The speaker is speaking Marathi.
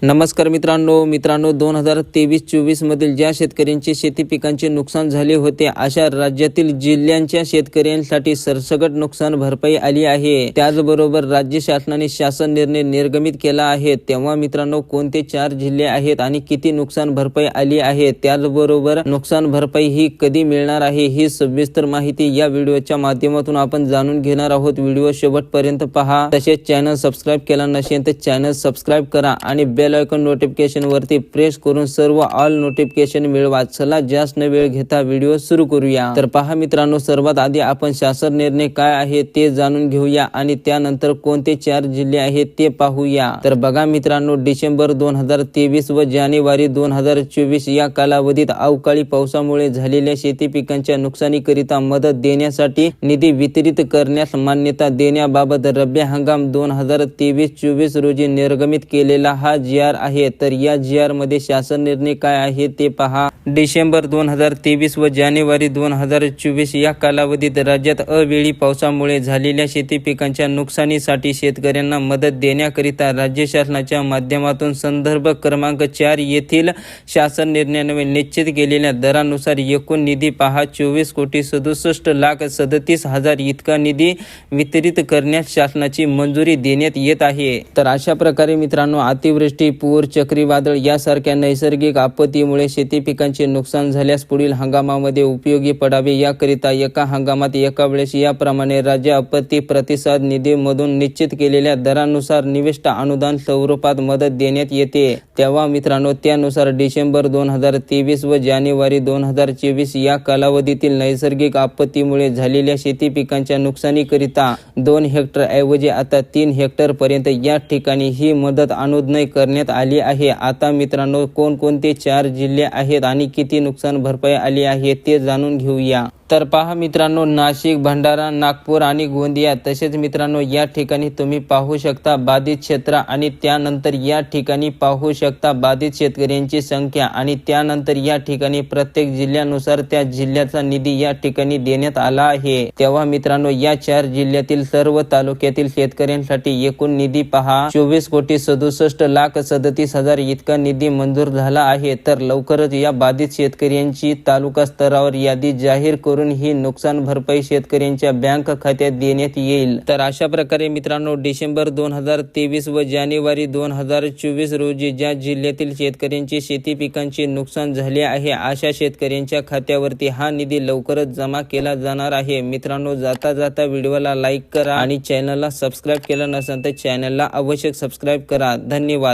नमस्कार मित्रांनो 2023-24 मधील ज्या शेतकऱ्यांचे शेती पिकांचे नुकसान झाले होते अशा राज्यातील जिल्ह्यांच्या शेतकऱ्यांसाठी सरसकट नुकसान भरपाई आली आहे। त्याचबरोबर राज्य शासनाने शासन निर्णय निर्गमित केला आहे। तेव्हा मित्रांनो कोणते 4 जिल्हे आहेत आणि किती नुकसान भरपाई आली आहे, त्याचबरोबर नुकसान भरपाई ही कधी मिळणार आहे, ही सविस्तर माहिती या व्हिडिओच्या माध्यमातून आपण जाणून घेणार आहोत। व्हिडिओ शेवटपर्यंत पहा। तसेच चॅनल सबस्क्राइब केला नसेल तर चॅनल सबस्क्राइब करा आणि बेल आयकॉन नोटिफिकेशन वरती प्रेस करून सर्व ऑल नोटिफिकेशन मिळवा। चला जास्त न वेळ घेता व्हिडिओ सुरू करूया। तर पहा मित्रांनो, सर्वात आधी आपण शासन निर्णय काय आहे ते जाणून घेऊया आणि त्यानंतर कोणते 4 जिल्हे आहेत ते पाहूया। तर बघा मित्रांनो, डिसेंबर 2023 व जानेवारी 2024 या कालावधीत अवकाळी पावसामुळे झालेल्या शेती पिकांच्या नुकसानीकरिता मदत देण्यासाठी निधी वितरित करण्यास मान्यता देण्याबाबत रब्बी हंगाम 2023-24 रोजी निर्गमित केलेला हा जी आर आहे। तर या जी आर मध्ये शासन निर्णय काय आहे ते पहा। डिसेंबर 2023 व जानेवारी 2024 या कालावधीत राज्यात अवेळी पावसामुळे झालेल्या शेती पिकांच्या नुकसानीसाठी शेतकऱ्यांना मदत देण्याकरिता राज्य शासनाच्या माध्यमातून संदर्भ क्रमांक 4 येथील शासन निर्णयाने निश्चित केलेल्या दरानुसार एकूण निधी पहा 24,67,37,000 इतका निधी वितरित करण्यास शासनाची मंजुरी देण्यात येत आहे। तर अशा प्रकारे मित्रांनो, अतिवृष्टी, पूर, चक्रीवादळ यासारख्या नैसर्गिक आपत्तीमुळे शेती पिकांचे नुकसान झाल्यास पुढील हंगामामध्ये उपयोगी पडावे याकरिता एका हंगामात एका वेळेस याप्रमाणे राज्य आपत्ती प्रतिसाद निधी मधून निश्चित केलेल्या दरानुसार निविष्ट अनुदान स्वरूपात मदत देण्यात येते। तेव्हा मित्रांनो, त्यानुसार डिसेंबर 2023 व जानेवारी 2024 या कालावधीतील नैसर्गिक आपत्तीमुळे झालेल्या शेती पिकांच्या नुकसानीकरिता 2 हेक्टर ऐवजी आता 3 हेक्टर पर्यंत या ठिकाणी ही मदत अनुदान करण्यात आली आहे। आता मित्रांनो, कोणकोणते 4 जिल्हे आहेत आणि किती नुकसान भरपाई आली आहे ते जाणून घेऊया। तर पहा मित्रांनो, नाशिक, भंडारा, नागपूर आणि गोंदिया। तसेच मित्रांनो, या ठिकाणी तुम्ही पाहू शकता बाधित क्षेत्र आणि त्यानंतर या ठिकाणी पाहू शकता बाधित शेतकऱ्यांची संख्या आणि त्यानंतर या ठिकाणी प्रत्येक जिल्ह्यानुसार त्या जिल्ह्याचा निधी या ठिकाणी देण्यात आला आहे। तेव्हा मित्रांनो, या 4 जिल्ह्यातील सर्व तालुक्यातील शेतकऱ्यांसाठी एकूण निधी पहा 24,67,37,000 इतका निधी मंजूर झाला आहे। तर लवकरच या बाधित शेतकऱ्यांची तालुका स्तरावर यादी जाहीर करून ही नुकसान भरपाई शेतकऱ्यांच्या बँक खात्यात देण्यात येईल। तर अशा प्रकारे मित्रांनो, डिसेंबर 2023 व जानेवारी 2024 रोजी ज्या जिल्ह्यातील शेतकऱ्यांचे शेती पिकांचे नुकसान झाले आहे अशा शेतकऱ्यांच्या खात्यावरती हा निधी लवकरच जमा केला जाणार आहे। मित्रांनो, जाता जाता व्हिडिओला लाईक करा आणि चॅनलला सबस्क्राइब केलं नसेल तर चॅनलला अवश्य सबस्क्राइब करा। धन्यवाद।